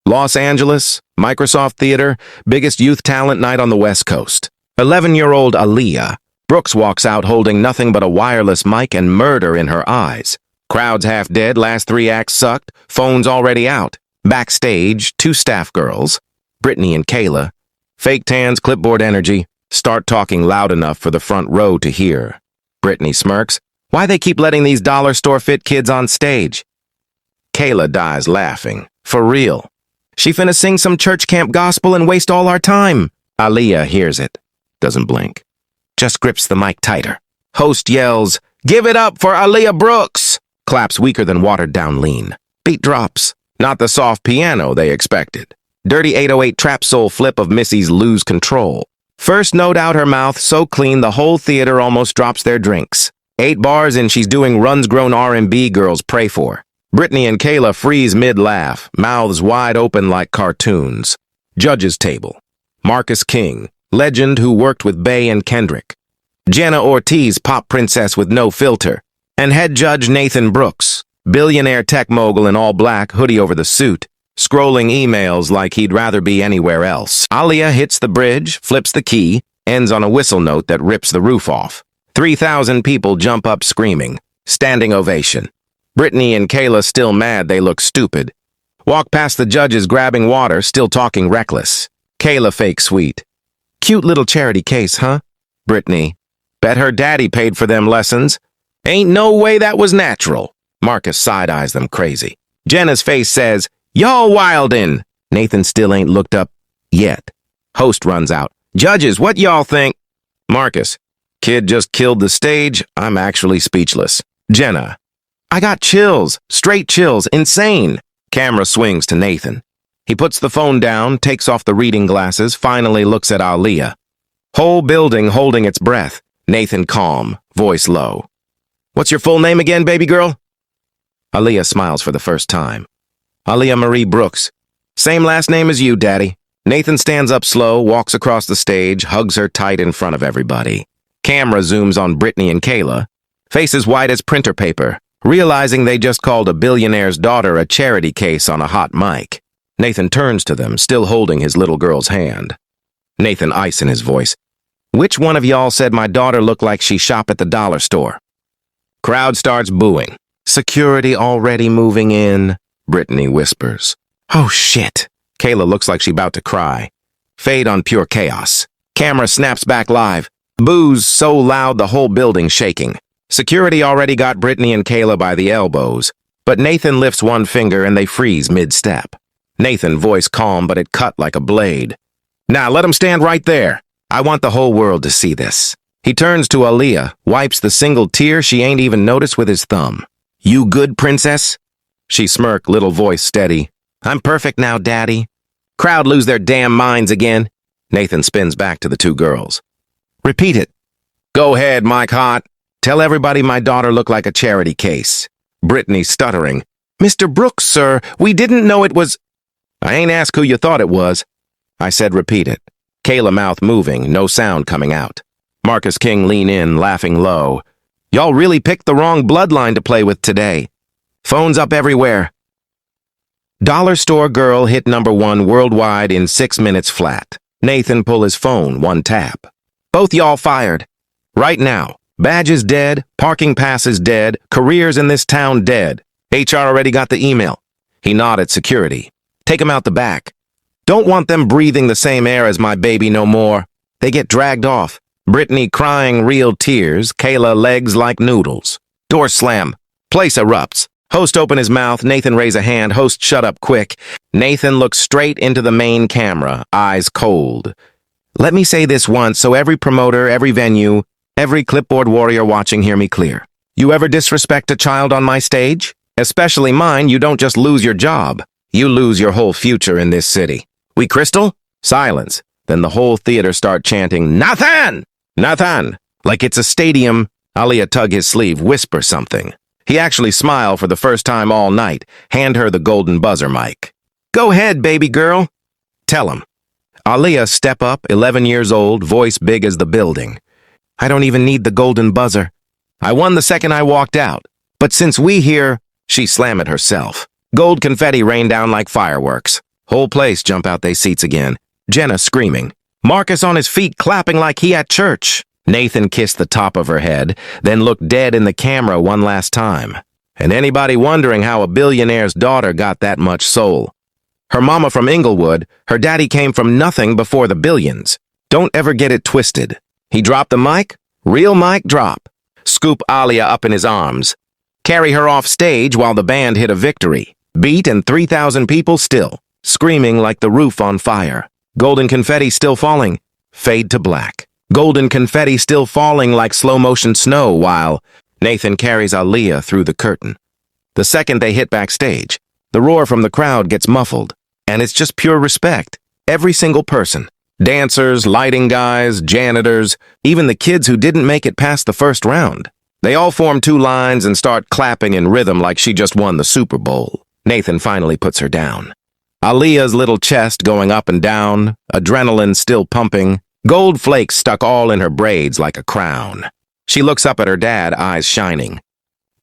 Los Angeles, Microsoft Theater, biggest youth talent night on the West Coast. 11-year-old Aaliyah Brooks walks out holding nothing but a wireless mic and murder in her eyes. Crowd's half dead, last 3 acts sucked, phone's already out. Backstage, 2 staff girls, Brittany and Kayla, fake tans, clipboard energy, start talking loud enough for the front row to hear. Brittany smirks. Why they keep letting these dollar store fit kids on stage? Kayla dies laughing. For real. She finna sing some church camp gospel and waste all our time. Aaliyah hears it. Doesn't blink. Just grips the mic tighter. Host yells, "Give it up for Aaliyah Brooks!" Claps weaker than watered-down lean. Beat drops. Not the soft piano they expected. Dirty 808 trap soul flip of Missy's Lose Control. First note out her mouth so clean the whole theater almost drops their drinks. 8 bars and she's doing runs grown R&B girls pray for. Brittany and Kayla freeze mid-laugh, mouths wide open like cartoons. Judges table. Marcus King, legend who worked with Bey and Kendrick. Jenna Ortiz, pop princess with no filter. And head judge Nathan Brooks, billionaire tech mogul in all black, hoodie over the suit, scrolling emails like he'd rather be anywhere else. Aaliyah hits the bridge, flips the key, ends on a whistle note that rips the roof off. 3,000 people jump up screaming. Standing ovation. Brittany and Kayla still mad they look stupid. Walk past the judges grabbing water, still talking reckless. Kayla fake sweet. Cute little charity case, huh? Brittany. Bet her daddy paid for them lessons. Ain't no way that was natural. Marcus side-eyes them crazy. Jenna's face says, "Y'all wildin'." Nathan still ain't looked up yet. Host runs out. "Judges, what y'all think?" Marcus. "Kid just killed the stage. I'm actually speechless." Jenna. "I got chills. Straight chills. Insane." Camera swings to Nathan. He puts the phone down, takes off the reading glasses, finally looks at Aaliyah. Whole building holding its breath. Nathan calm, voice low. "What's your full name again, baby girl?" Aaliyah smiles for the first time. "Aaliyah Marie Brooks. Same last name as you, Daddy." Nathan stands up slow, walks across the stage, hugs her tight in front of everybody. Camera zooms on Brittany and Kayla. Faces white as printer paper, realizing they just called a billionaire's daughter a charity case on a hot mic. Nathan turns to them, still holding his little girl's hand. Nathan, ice in his voice. "Which one of y'all said my daughter looked like she shop at the dollar store?" Crowd starts booing. "Security already moving in," Brittany whispers. "Oh shit." Kayla looks like she about to cry. Fade on pure chaos. Camera snaps back live. Boos so loud the whole building shaking. Security already got Brittany and Kayla by the elbows, but Nathan lifts one finger and they freeze mid-step. Nathan, voice calm, but it cut like a blade. "Now let him stand right there. I want the whole world to see this." He turns to Aaliyah, wipes the single tear she ain't even noticed with his thumb. "You good, princess?" She smirked, little voice steady. "I'm perfect now, Daddy." Crowd lose their damn minds again. Nathan spins back to the 2 girls. "Repeat it." "Go ahead, Mike Hot. Tell everybody my daughter looked like a charity case." Brittany stuttering. "Mr. Brooks, sir, we didn't know it was—" "I ain't asked who you thought it was." I said repeat it. Kayla mouth moving, no sound coming out. Marcus King lean in, laughing low. "Y'all really picked the wrong bloodline to play with today. Phones up everywhere." Dollar store girl hit #1 worldwide in 6 minutes flat. Nathan pull his phone, 1 tap. "Both y'all fired. Right now. Badges dead, parking passes dead, careers in this town dead. HR already got the email." He nodded security. "Take 'em out the back. Don't want them breathing the same air as my baby no more. They get dragged off." Brittany crying real tears, Kayla legs like noodles. Door slam. Place erupts. Host open his mouth, Nathan raise a hand, host shut up quick. Nathan looks straight into the main camera, eyes cold. "Let me say this once so every promoter, every venue, every clipboard warrior watching hear me clear. You ever disrespect a child on my stage? Especially mine, you don't just lose your job. You lose your whole future in this city. We crystal?" Silence. Then the whole theater start chanting, "Nathan! Nathan!" Like it's a stadium. Aaliyah tug his sleeve, whisper something. He actually smile for the first time all night, hand her the golden buzzer mic. "Go ahead, baby girl." "Tell him." Aaliyah step up, 11 years old, voice big as the building. "I don't even need the golden buzzer. I won the second I walked out. But since we here," she slam it herself. Gold confetti rained down like fireworks. Whole place jump out they seats again. Jenna screaming. Marcus on his feet clapping like he at church. Nathan kissed the top of her head, then looked dead in the camera one last time. And anybody wondering how a billionaire's daughter got that much soul? Her mama from Inglewood, her daddy came from nothing before the billions. Don't ever get it twisted. He dropped the mic, real mic drop. Scoop Aaliyah up in his arms. Carry her off stage while the band hit a victory. Beat and 3,000 people still, screaming like the roof on fire. Golden confetti still falling. Fade to black. Golden confetti still falling like slow-motion snow while Nathan carries Aaliyah through the curtain. The second they hit backstage, the roar from the crowd gets muffled, and it's just pure respect. Every single person. Dancers, lighting guys, janitors, even the kids who didn't make it past the first round. They all form two lines and start clapping in rhythm like she just won the Super Bowl. Nathan finally puts her down. Aaliyah's little chest going up and down, adrenaline still pumping, gold flakes stuck all in her braids like a crown. She looks up at her dad, eyes shining.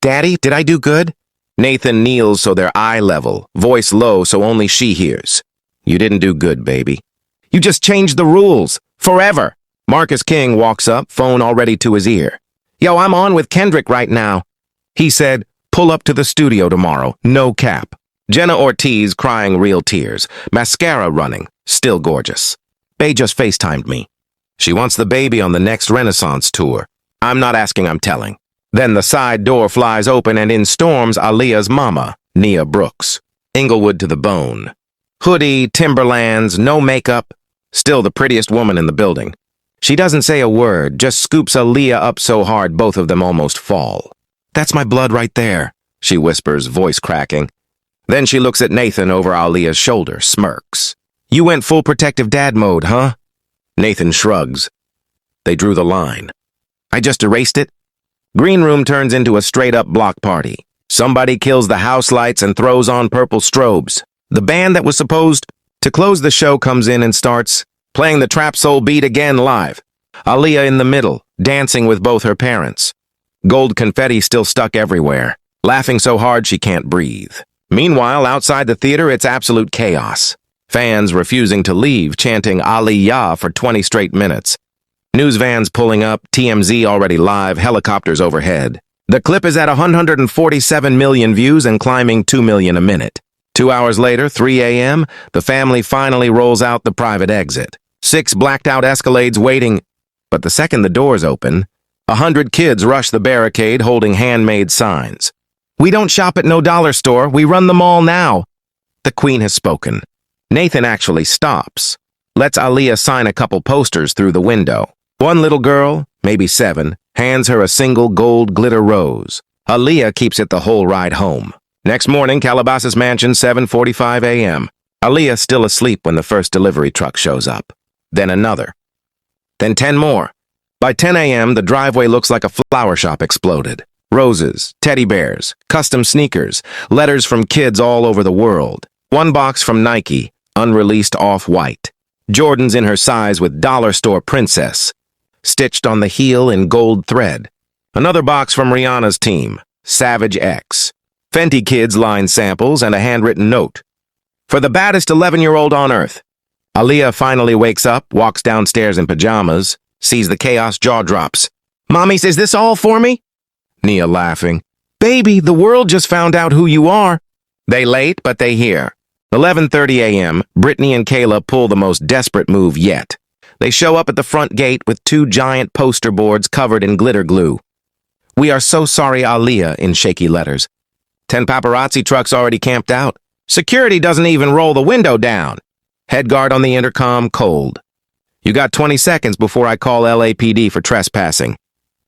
Daddy, did I do good? Nathan kneels so they're eye level, voice low so only she hears. You didn't do good, baby. You just changed the rules. Forever. Marcus King walks up, phone already to his ear. Yo, I'm on with Kendrick right now. He said, pull up to the studio tomorrow, no cap. Jenna Ortiz crying real tears, mascara running, still gorgeous. Bae just FaceTimed me. She wants the baby on the next Renaissance tour. I'm not asking, I'm telling. Then the side door flies open and in storms Aaliyah's mama, Aaliyah Brooks. Inglewood to the bone. Hoodie, Timberlands, no makeup. Still the prettiest woman in the building. She doesn't say a word, just scoops Aaliyah up so hard both of them almost fall. That's my blood right there, she whispers, voice cracking. Then she looks at Nathan over Aaliyah's shoulder, smirks. You went full protective dad mode, huh? Nathan shrugs. They drew the line. I just erased it. Green room turns into a straight-up block party. Somebody kills the house lights and throws on purple strobes. The band that was supposed to close the show comes in and starts playing the trap soul beat again live. Aaliyah in the middle, dancing with both her parents. Gold confetti still stuck everywhere, laughing so hard she can't breathe. Meanwhile, outside the theater, it's absolute chaos. Fans refusing to leave, chanting Aaliyah for 20 straight minutes. News vans pulling up, TMZ already live, helicopters overhead. The clip is at 147 million views and climbing 2 million a minute. 2 hours later, 3 a.m., the family finally rolls out the private exit. 6 blacked-out Escalades waiting, but the second the doors open, 100 kids rush the barricade holding handmade signs. We don't shop at no dollar store, we run the mall now. The queen has spoken. Nathan actually stops, lets Aaliyah sign a couple posters through the window. One little girl, maybe 7, hands her a single gold glitter rose. Aaliyah keeps it the whole ride home. Next morning, Calabasas Mansion, 7:45 a.m. Aaliyah still asleep when the first delivery truck shows up. Then another. Then 10 more. By 10 a.m., the driveway looks like a flower shop exploded. Roses, teddy bears, custom sneakers, letters from kids all over the world. One box from Nike, unreleased off-white. Jordans in her size with dollar store princess, stitched on the heel in gold thread. Another box from Rihanna's team, Savage X. Fenty Kids line samples and a handwritten note. For the baddest 11-year-old on earth. Aaliyah finally wakes up, walks downstairs in pajamas, sees the chaos, jaw drops. Mommy, is this all for me? Nia laughing. Baby, the world just found out who you are. They late, but they here. 11:30 a.m., Brittany and Kayla pull the most desperate move yet. They show up at the front gate with 2 giant poster boards covered in glitter glue. We are so sorry, Aaliyah, in shaky letters. 10 paparazzi trucks already camped out. Security doesn't even roll the window down. Head guard on the intercom, cold. You got 20 seconds before I call LAPD for trespassing.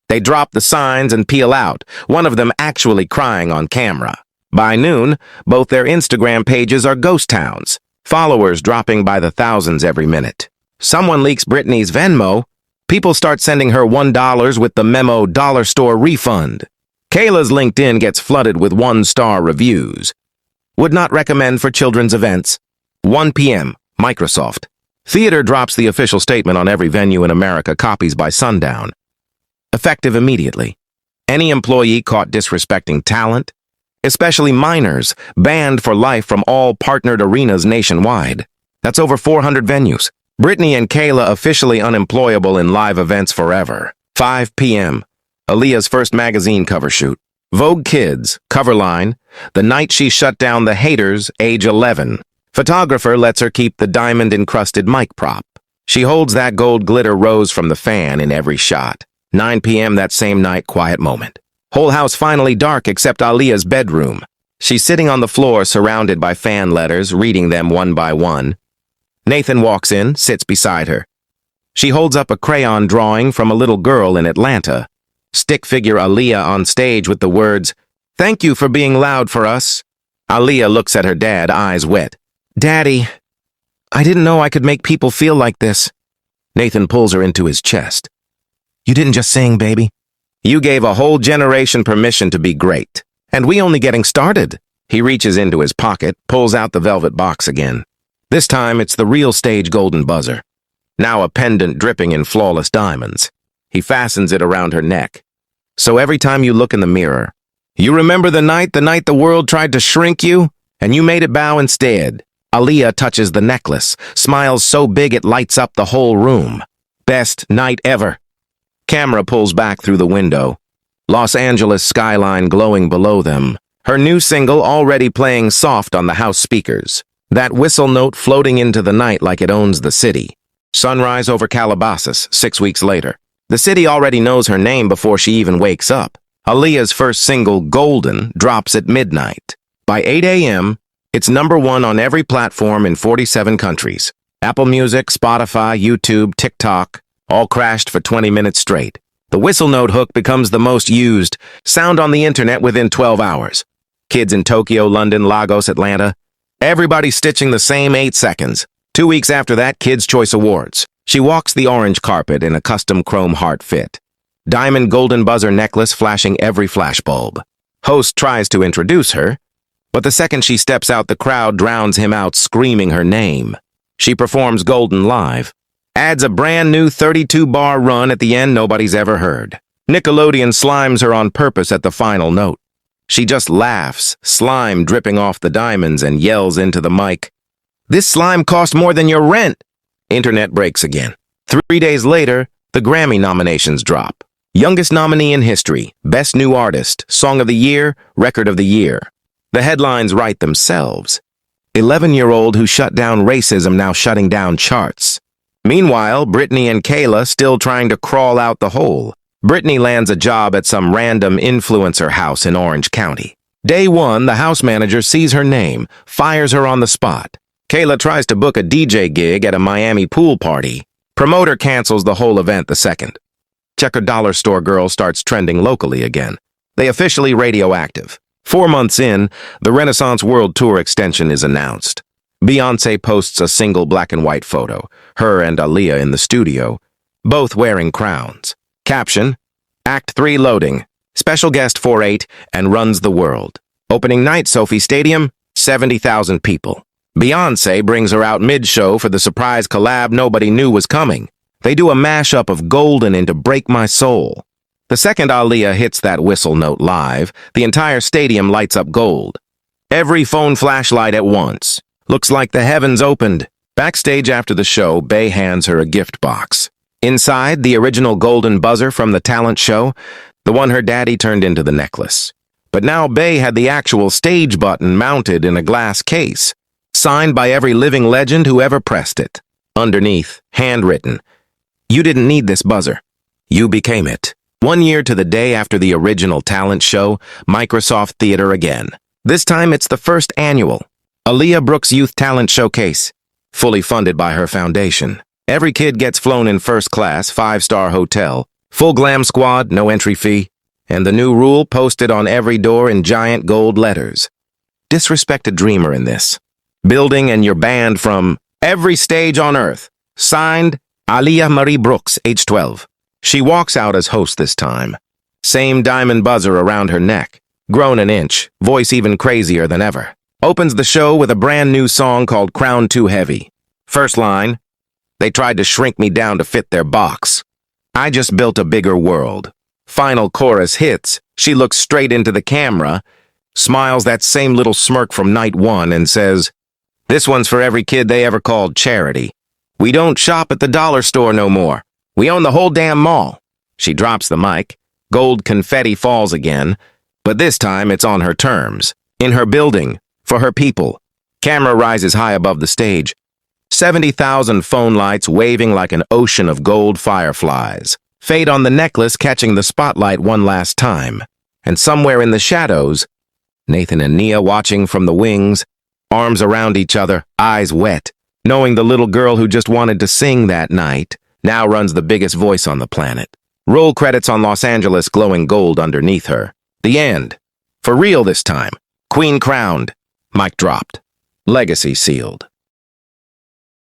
They drop the signs and peel out, one of them actually crying on camera. By noon, both their Instagram pages are ghost towns, followers dropping by the thousands every minute. Someone leaks Brittany's Venmo. People start sending her $1 with the memo dollar store refund. Kayla's LinkedIn gets flooded with 1-star reviews. Would not recommend for children's events. 1 p.m., Microsoft. Theater drops the official statement on every venue in America, copies by sundown. Effective immediately. Any employee caught disrespecting talent especially minors, banned for life from all partnered arenas nationwide. That's over 400 venues. Britney and Kayla officially unemployable in live events forever. 5 p.m. Aaliyah's first magazine cover shoot. Vogue Kids, cover line, the night she shut down the haters, age 11. Photographer lets her keep the diamond-encrusted mic prop. She holds that gold glitter rose from the fan in every shot. 9 p.m. that same night, quiet moment. Whole house finally dark except Aaliyah's bedroom. She's sitting on the floor surrounded by fan letters, reading them one by one. Nathan walks in, sits beside her. She holds up a crayon drawing from a little girl in Atlanta. Stick figure Aaliyah on stage with the words, "Thank you for being loud for us." Aaliyah looks at her dad, eyes wet. "Daddy, I didn't know I could make people feel like this." Nathan pulls her into his chest. "You didn't just sing, baby. You gave a whole generation permission to be great. And we only getting started." He reaches into his pocket, pulls out the velvet box again. This time, it's the real stage golden buzzer. Now a pendant dripping in flawless diamonds. He fastens it around her neck. So every time you look in the mirror, you remember the night the world tried to shrink you, and you made it bow instead. Aaliyah touches the necklace, smiles so big it lights up the whole room. Best night ever. Camera pulls back through the window. Los Angeles skyline glowing below them. Her new single already playing soft on the house speakers. That whistle note floating into the night like it owns the city. Sunrise over Calabasas, 6 weeks later. The city already knows her name before she even wakes up. Aaliyah's first single, Golden, drops at midnight. By 8 a.m., it's #1 on every platform in 47 countries. Apple Music, Spotify, YouTube, TikTok, all crashed for 20 minutes straight. The whistle note hook becomes the most used sound on the internet within 12 hours. Kids in Tokyo, London, Lagos, Atlanta, everybody stitching the same 8 seconds. 2 weeks after that, Kids' Choice Awards. She walks the orange carpet in a custom chrome heart fit. Diamond golden buzzer necklace flashing every flashbulb. Host tries to introduce her, but the second she steps out, the crowd drowns him out screaming her name. She performs Golden live. Adds a brand new 32-bar run at the end nobody's ever heard. Nickelodeon slimes her on purpose at the final note. She just laughs, slime dripping off the diamonds, and yells into the mic, "This slime cost more than your rent!" Internet breaks again. 3 days later, the Grammy nominations drop. Youngest nominee in history, Best New Artist, Song of the Year, Record of the Year. The headlines write themselves. 11-year-old who shut down racism now shutting down charts. Meanwhile, Britney and Kayla still trying to crawl out the hole. Britney lands a job at some random influencer house in Orange County. Day 1, the house manager sees her name, fires her on the spot. Kayla tries to book a DJ gig at a Miami pool party. Promoter cancels the whole event the second. Checker Dollar Store Girl starts trending locally again. They officially radioactive. 4 months in, the Renaissance World Tour extension is announced. Beyoncé posts a single black and white photo, her and Aaliyah in the studio, both wearing crowns. Caption, Act 3 loading, special guest 4/8, and runs the world. Opening night, Sophie Stadium, 70,000 people. Beyoncé brings her out mid-show for the surprise collab nobody knew was coming. They do a mashup of Golden into Break My Soul. The second Aaliyah hits that whistle note live, the entire stadium lights up gold. Every phone flashlight at once. Looks like the heavens opened. Backstage after the show, Bey hands her a gift box. Inside, the original golden buzzer from the talent show, the one her daddy turned into the necklace. But now Bey had the actual stage button mounted in a glass case, signed by every living legend who ever pressed it. Underneath, handwritten, "You didn't need this buzzer. You became it." 1 year to the day after the original talent show, Microsoft Theater again. This time it's the first annual Aaliyah Brooks Youth Talent Showcase, fully funded by her foundation. Every kid gets flown in first class, 5-star hotel, full glam squad, no entry fee, and the new rule posted on every door in giant gold letters. Disrespect a dreamer in this. Building and you're banned from every stage on earth. Signed, Aaliyah Marie Brooks, age 12. She walks out as host this time. Same diamond buzzer around her neck. Grown an inch, voice even crazier than ever. Opens the show with a brand new song called Crown Too Heavy. First line, "They tried to shrink me down to fit their box. I just built a bigger world." Final chorus hits. She looks straight into the camera. smiles that same little smirk from night one, and says, "This one's for every kid they ever called charity. We don't shop at the dollar store no more. We own the whole damn mall." She drops the mic. Gold confetti falls again, but this time it's on her terms. In her building, for her people. Camera rises high above the stage. 70,000 phone lights waving like an ocean of gold fireflies. Fade on the necklace catching the spotlight one last time. And somewhere in the shadows, Nathan and Nia watching from the wings, arms around each other, eyes wet, knowing the little girl who just wanted to sing that night now runs the biggest voice on the planet. Roll credits on Los Angeles glowing gold underneath her. The end. For real this time. Queen crowned. Mic dropped. Legacy sealed.